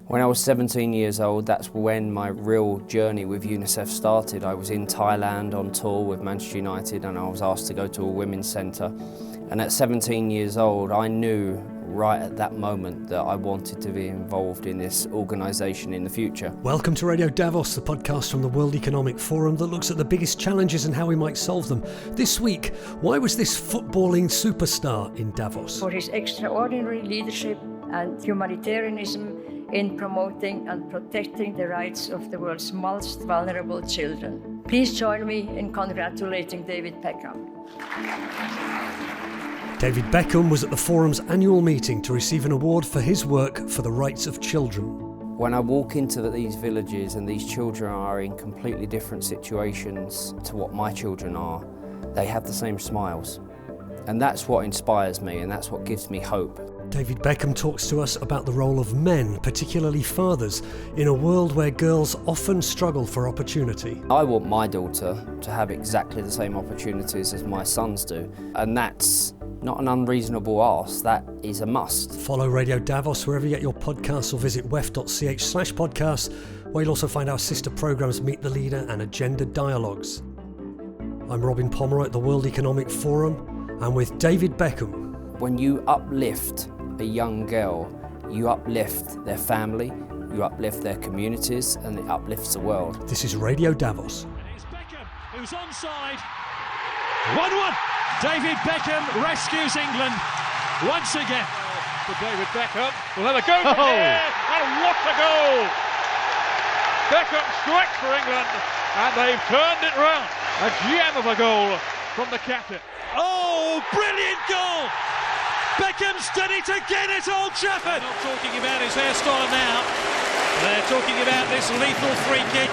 When I was 17 years old, that's when my real journey with UNICEF started. I was in Thailand on tour with Manchester United and I was asked to go to a women's centre. And at 17 years old, I knew right at that moment that I wanted to be involved in this organisation in the future. Welcome to Radio Davos, the podcast from the World Economic Forum that looks at the biggest challenges and how we might solve them. This week, why was this footballing superstar in Davos? For his extraordinary leadership and humanitarianism in promoting and protecting the rights of the world's most vulnerable children. Please join me in congratulating David Beckham. David Beckham was at the Forum's annual meeting to receive an award for his work for the rights of children. When I walk into these villages and these children are in completely different situations to what my children are, they have the same smiles. And that's what inspires me and that's what gives me hope. David Beckham talks to us about the role of men, particularly fathers, in a world where girls often struggle for opportunity. I want my daughter to have exactly the same opportunities as my sons do, and that's not an unreasonable ask, that is a must. Follow Radio Davos wherever you get your podcasts or visit wef.ch/podcasts, where you'll also find our sister programmes Meet the Leader and Agenda Dialogues. I'm Robin Pomeroy at the World Economic Forum, and with David Beckham. When you uplift a young girl, you uplift their family, you uplift their communities, and it uplifts the world. This is Radio Davos. It's Beckham who's onside. 1-1. David Beckham rescues England once again. For David Beckham, we'll have a go from here, and what a goal! Beckham strikes for England, and they've turned it round. A gem of a goal from the captain. Oh, brilliant goal! Beckham's done it again at Old Trafford. They're not talking about his hairstyle now. They're talking about this lethal free kick,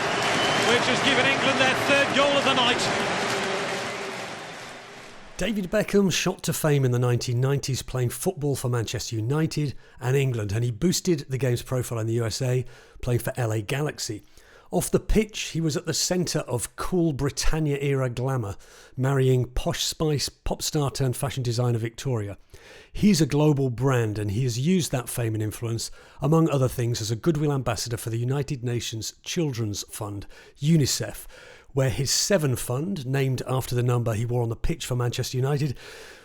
which has given England their third goal of the night. David Beckham shot to fame in the 1990s playing football for Manchester United and England, and he boosted the game's profile in the USA playing for LA Galaxy. Off the pitch, he was at the centre of Cool Britiannia-era glamour, marrying Posh Spice pop star turned fashion designer Victoria. He's a global brand and he has used that fame and influence, among other things, as a goodwill ambassador for the United Nations Children's Fund, UNICEF, where his 7 Fund, named after the number he wore on the pitch for Manchester United,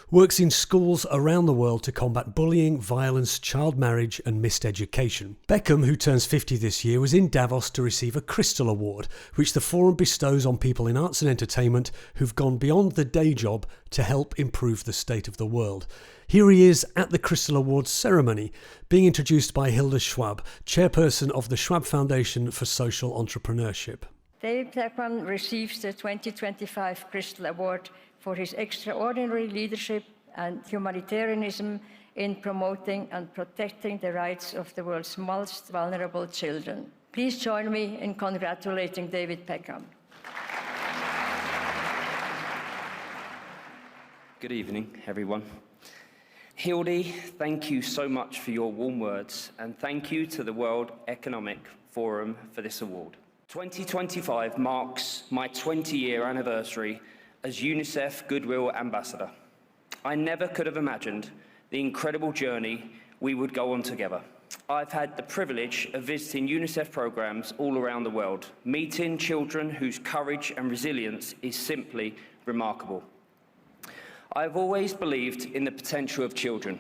works in schools around the world to combat bullying, violence, child marriage and missed education. Beckham, who turns 50 this year, was in Davos to receive a Cryst Award, which the Forum bestows on people in arts and entertainment who've gone beyond the day job to help improve the state of the world. Here he is at the Cryst Awards ceremony, being introduced by Hilda Schwab, chairperson of the Schwab Foundation for Social Entrepreneurship. David Beckham receives the 2025 Cryst Award for his extraordinary leadership and humanitarianism in promoting and protecting the rights of the world's most vulnerable children. Please join me in congratulating David Beckham. Good evening, everyone. Hildy, thank you so much for your warm words, and thank you to the World Economic Forum for this award. 2025 marks my 20-year anniversary as UNICEF Goodwill Ambassador. I never could have imagined the incredible journey we would go on together. I've had the privilege of visiting UNICEF programs all around the world, meeting children whose courage and resilience is simply remarkable. I've always believed in the potential of children,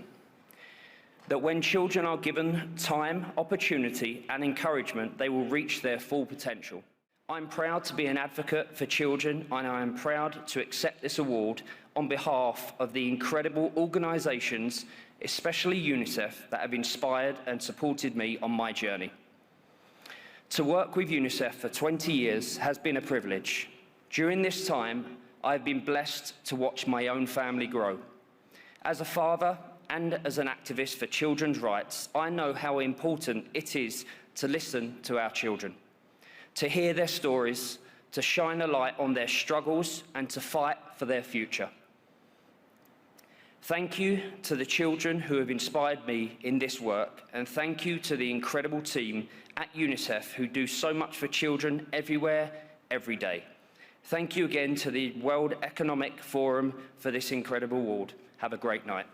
that when children are given time, opportunity and encouragement, they will reach their full potential. I'm proud to be an advocate for children, and I am proud to accept this award on behalf of the incredible organisations, especially UNICEF, that have inspired and supported me on my journey. To work with UNICEF for 20 years has been a privilege. During this time, I've been blessed to watch my own family grow. As a father and as an activist for children's rights, I know how important it is to listen to our children, to hear their stories, to shine a light on their struggles and to fight for their future. Thank you to the children who have inspired me in this work, and thank you to the incredible team at UNICEF who do so much for children everywhere, every day. Thank you again to the World Economic Forum for this incredible award. Have a great night.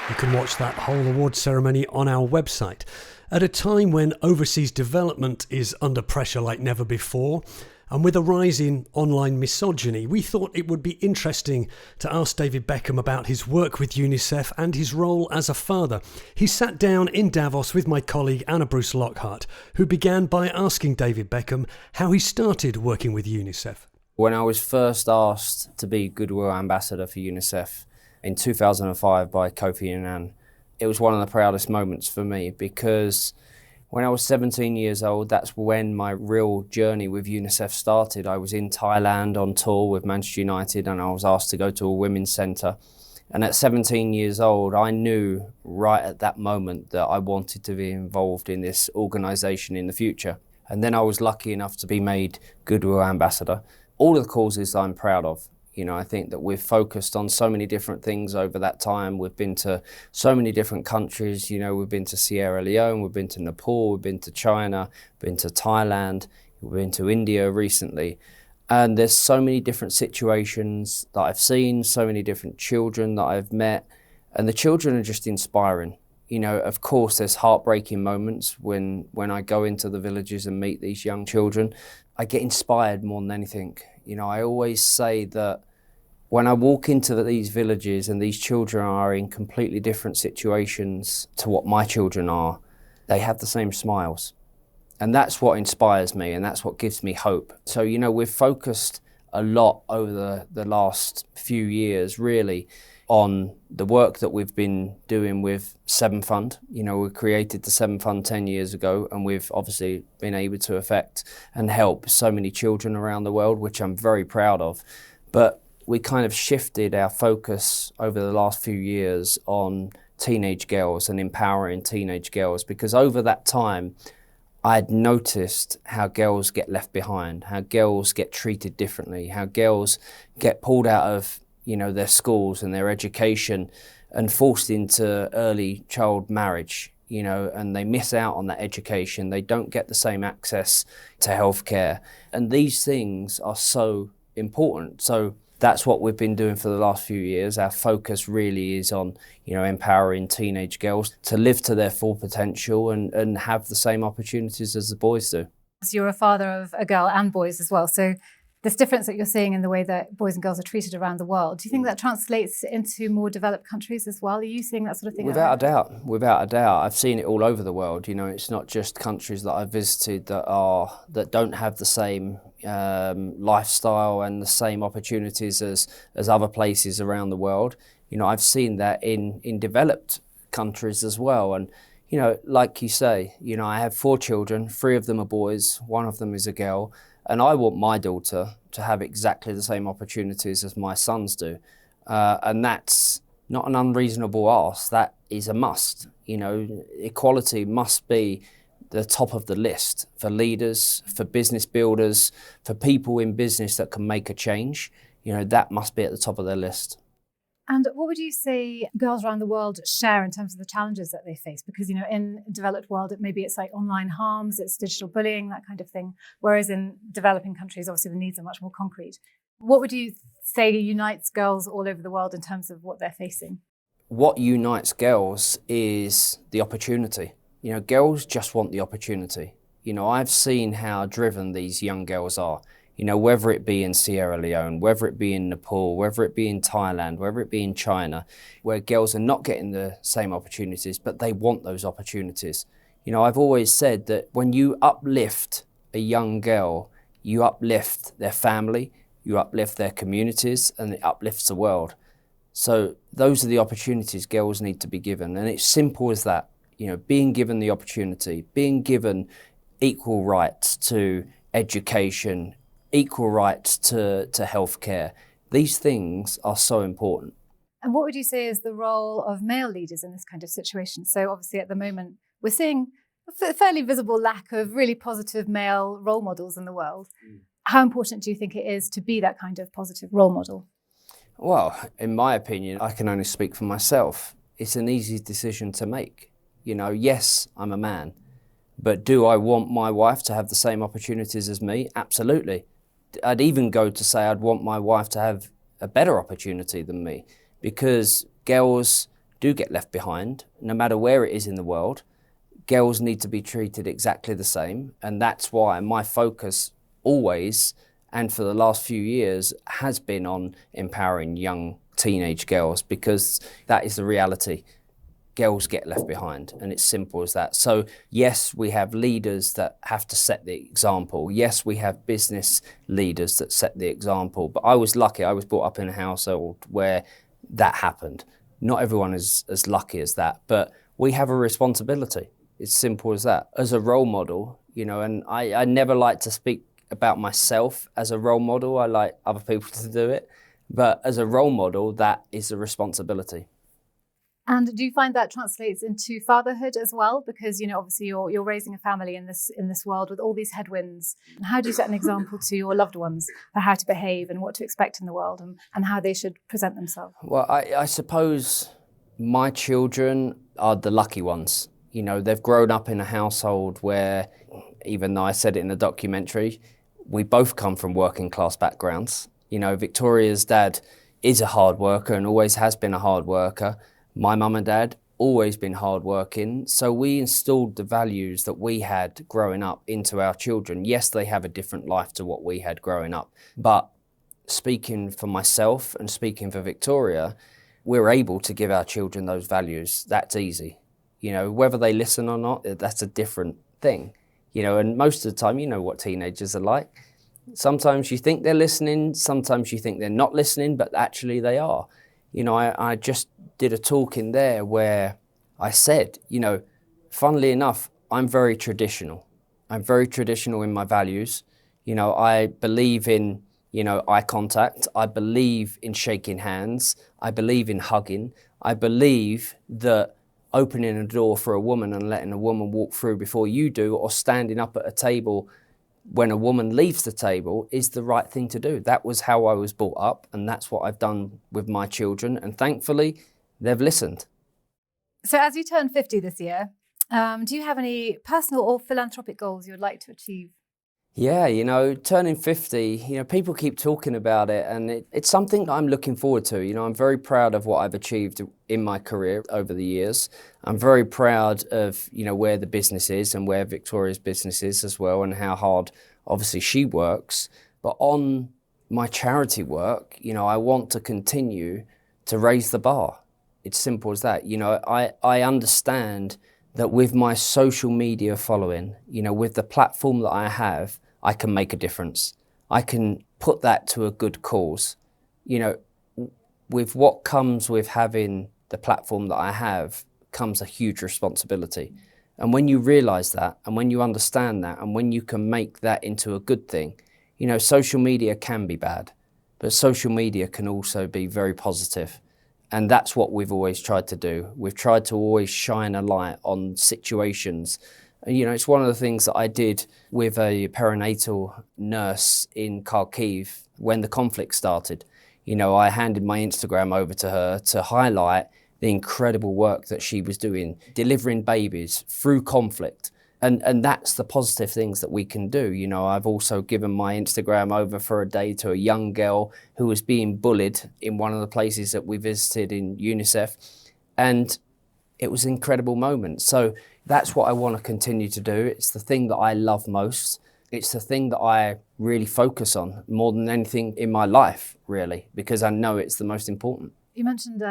You can watch that whole award ceremony on our website. At a time when overseas development is under pressure like never before, and with a rise in online misogyny, we thought it would be interesting to ask David Beckham about his work with UNICEF and his role as a father. He sat down in Davos with my colleague Anna Bruce Lockhart, who began by asking David Beckham how he started working with UNICEF. When I was first asked to be Goodwill Ambassador for UNICEF in 2005 by Kofi Annan, it was one of the proudest moments for me, because when I was 17 years old, that's when my real journey with UNICEF started. I was in Thailand on tour with Manchester United, and I was asked to go to a women's centre. And at 17 years old, I knew right at that moment that I wanted to be involved in this organisation in the future. And then I was lucky enough to be made Goodwill Ambassador. All of the causes I'm proud of. You know, I think that we've focused on so many different things over that time. We've been to so many different countries. You know, we've been to Sierra Leone, we've been to Nepal, we've been to China, been to Thailand, we've been to India recently. And there's so many different situations that I've seen, so many different children that I've met, and the children are just inspiring. You know, of course, there's heartbreaking moments when I go into the villages and meet these young children. I get inspired more than anything. You know, I always say that when I walk into these villages and these children are in completely different situations to what my children are, they have the same smiles. And that's what inspires me, and that's what gives me hope. So, you know, we've focused a lot over the last few years, really, on the work that we've been doing with Seven Fund. You know, we created the Seven Fund 10 years ago, and we've obviously been able to affect and help so many children around the world, which I'm very proud of. But we kind of shifted our focus over the last few years on teenage girls and empowering teenage girls, because over that time, I'd noticed how girls get left behind, how girls get treated differently, how girls get pulled out of, you know, their schools and their education and forced into early child marriage, you know, and they miss out on that education. They don't get the same access to healthcare. And these things are so important. So that's what we've been doing for the last few years. Our focus really is on, you know, empowering teenage girls to live to their full potential and have the same opportunities as the boys do. So you're a father of a girl and boys as well. So this difference that you're seeing in the way that boys and girls are treated around the world, do you think that translates into more developed countries as well? Are you seeing that sort of thing? Without a doubt. I've seen it all over the world. You know, it's not just countries that I've visited that don't have the same lifestyle and the same opportunities as other places around the world. You know, I've seen that in developed countries as well. And, you know, like you say, you know, I have 4 children, 3 of them are boys, 1 of them is a girl. And I want my daughter to have exactly the same opportunities as my sons do. And that's not an unreasonable ask, that is a must. You know, equality must be the top of the list for leaders, for business builders, for people in business that can make a change. You know, that must be at the top of their list. And what would you say girls around the world share in terms of the challenges that they face? Because, you know, in developed world, maybe it's like online harms, it's digital bullying, that kind of thing. Whereas in developing countries, obviously the needs are much more concrete. What would you say unites girls all over the world in terms of what they're facing? What unites girls is the opportunity. You know, girls just want the opportunity. You know, I've seen how driven these young girls are. You know, whether it be in Sierra Leone, whether it be in Nepal, whether it be in Thailand, whether it be in China, where girls are not getting the same opportunities, but they want those opportunities. You know, I've always said that when you uplift a young girl, you uplift their family, you uplift their communities, and it uplifts the world. So those are the opportunities girls need to be given. And it's simple as that. You know, being given the opportunity, being given equal rights to education, equal rights to healthcare. These things are so important. And what would you say is the role of male leaders in this kind of situation? So obviously at the moment, we're seeing a fairly visible lack of really positive male role models in the world. How important do you think it is to be that kind of positive role model? Well, in my opinion, I can only speak for myself. It's an easy decision to make. You know, yes, I'm a man, but do I want my wife to have the same opportunities as me? Absolutely. I'd even go to say I'd want my wife to have a better opportunity than me, because girls do get left behind, no matter where it is in the world, girls need to be treated exactly the same. And that's why my focus always, and for the last few years, has been on empowering young teenage girls, because that is the reality. Girls get left behind, and it's simple as that. So yes, we have leaders that have to set the example. Yes, we have business leaders that set the example. But I was lucky. I was brought up in a household where that happened. Not everyone is as lucky as that, but we have a responsibility. It's simple as that. As a role model, and I never like to speak about myself as a role model. I like other people to do it. But as a role model, that is a responsibility. And do you find that translates into fatherhood as well? Because, obviously you're raising a family in this world with all these headwinds. How do you set an example to your loved ones for how to behave and what to expect in the world, and how they should present themselves? Well, I suppose my children are the lucky ones. They've grown up in a household where, even though I said it in the documentary, we both come from working class backgrounds. Victoria's dad is a hard worker and always has been a hard worker. My mum and dad, always been hardworking. So we instilled the values that we had growing up into our children. Yes, they have a different life to what we had growing up. But speaking for myself and speaking for Victoria, we're able to give our children those values. That's easy. Whether they listen or not, that's a different thing. And most of the time, what teenagers are like. Sometimes you think they're listening, sometimes you think they're not listening, but actually they are. I just did a talk in there where I said, funnily enough, I'm very traditional. I'm very traditional in my values. I believe in, eye contact. I believe in shaking hands. I believe in hugging. I believe that opening a door for a woman and letting a woman walk through before you do, or standing up at a table when a woman leaves the table, is the right thing to do. That was how I was brought up, and that's what I've done with my children, and thankfully they've listened. So as you turn 50 this year, do you have any personal or philanthropic goals you'd like to achieve? Yeah, turning 50, people keep talking about it, and it's something that I'm looking forward to. I'm very proud of what I've achieved in my career over the years. I'm very proud of, where the business is and where Victoria's business is as well, and how hard, obviously, she works. But on my charity work, I want to continue to raise the bar. It's simple as that. I understand that with my social media following, with the platform that I have, I can make a difference. I can put that to a good cause. With what comes with having the platform that I have comes a huge responsibility. And when you realise that, and when you understand that, and when you can make that into a good thing, social media can be bad, but social media can also be very positive. And that's what we've always tried to do. We've tried to always shine a light on situations. It's one of the things that I did with a perinatal nurse in Kharkiv when the conflict started. I handed my Instagram over to her to highlight the incredible work that she was doing, delivering babies through conflict. And that's the positive things that we can do. I've also given my Instagram over for a day to a young girl who was being bullied in one of the places that we visited in UNICEF. And it was an incredible moment. So that's what I want to continue to do. It's the thing that I love most. It's the thing that I really focus on more than anything in my life, really, because I know it's the most important. You mentioned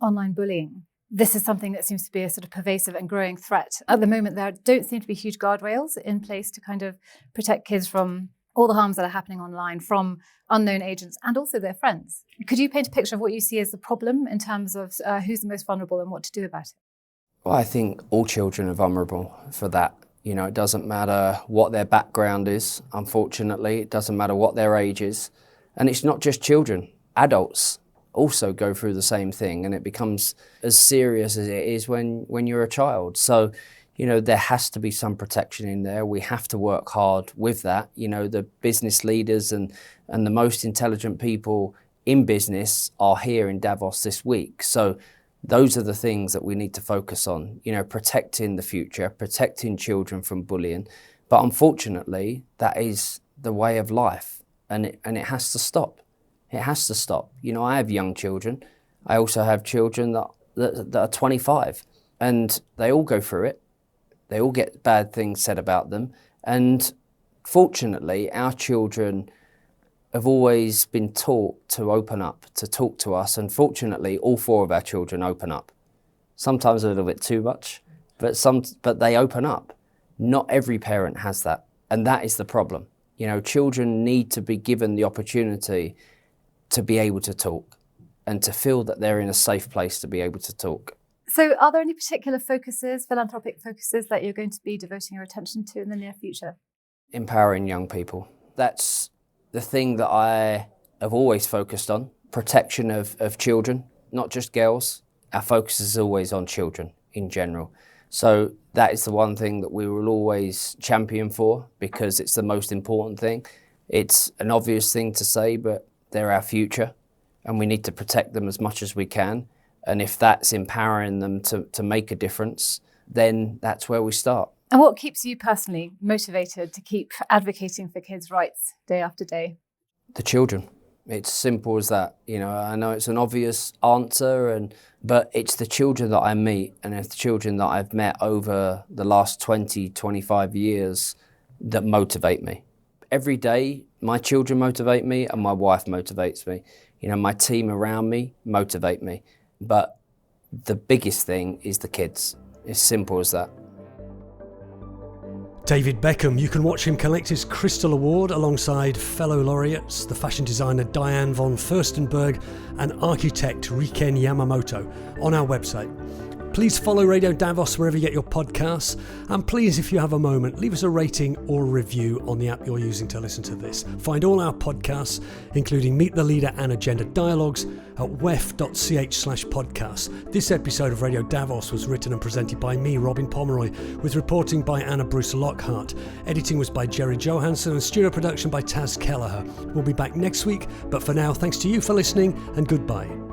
online bullying. This is something that seems to be a sort of pervasive and growing threat. At the moment, there don't seem to be huge guardrails in place to kind of protect kids from all the harms that are happening online, from unknown agents and also their friends. Could you paint a picture of what you see as the problem in terms of who's the most vulnerable and what to do about it? Well, I think all children are vulnerable for that. It doesn't matter what their background is, unfortunately. It doesn't matter what their age is. And it's not just children. Adults also go through the same thing, and it becomes as serious as it is when you're a child. So, there has to be some protection in there. We have to work hard with that. The business leaders and the most intelligent people in business are here in Davos this week. So those are the things that we need to focus on, protecting the future, protecting children from bullying. But unfortunately, that is the way of life, and it has to stop. It has to stop. I have young children. I also have children that that are 25, and they all go through it. They all get bad things said about them. And fortunately, our children have always been taught to open up, to talk to us. And fortunately, all 4 of our children open up. Sometimes a little bit too much, but they open up. Not every parent has that. And that is the problem. You know, children need to be given the opportunity to be able to talk and to feel that they're in a safe place to be able to talk. So are there any particular focuses, philanthropic focuses, that you're going to be devoting your attention to in the near future? Empowering young people. That's the thing that I have always focused on. Protection of children, not just girls. Our focus is always on children in general. So that is the one thing that we will always champion for, because it's the most important thing. It's an obvious thing to say, but they're our future and we need to protect them as much as we can. And if that's empowering them to make a difference, then that's where we start. And what keeps you personally motivated to keep advocating for kids' rights day after day? The children. It's simple as that. You know, I know it's an obvious answer, but it's the children that I meet and it's the children that I've met over the last 20, 25 years that motivate me. Every day, my children motivate me and my wife motivates me. You know, my team around me motivate me. But the biggest thing is the kids. It's simple as that. David Beckham, you can watch him collect his Crystal Award alongside fellow laureates, the fashion designer Diane von Furstenberg and architect Riken Yamamoto, on our website. Please follow Radio Davos wherever you get your podcasts, and please, if you have a moment, leave us a rating or review on the app you're using to listen to this. Find all our podcasts, including Meet the Leader and Agenda Dialogues, at wef.ch/podcasts. This episode of Radio Davos was written and presented by me, Robin Pomeroy, with reporting by Anna Bruce Lockhart. Editing was by Jerry Johansson and studio production by Taz Kelleher. We'll be back next week, but for now, thanks to you for listening and goodbye.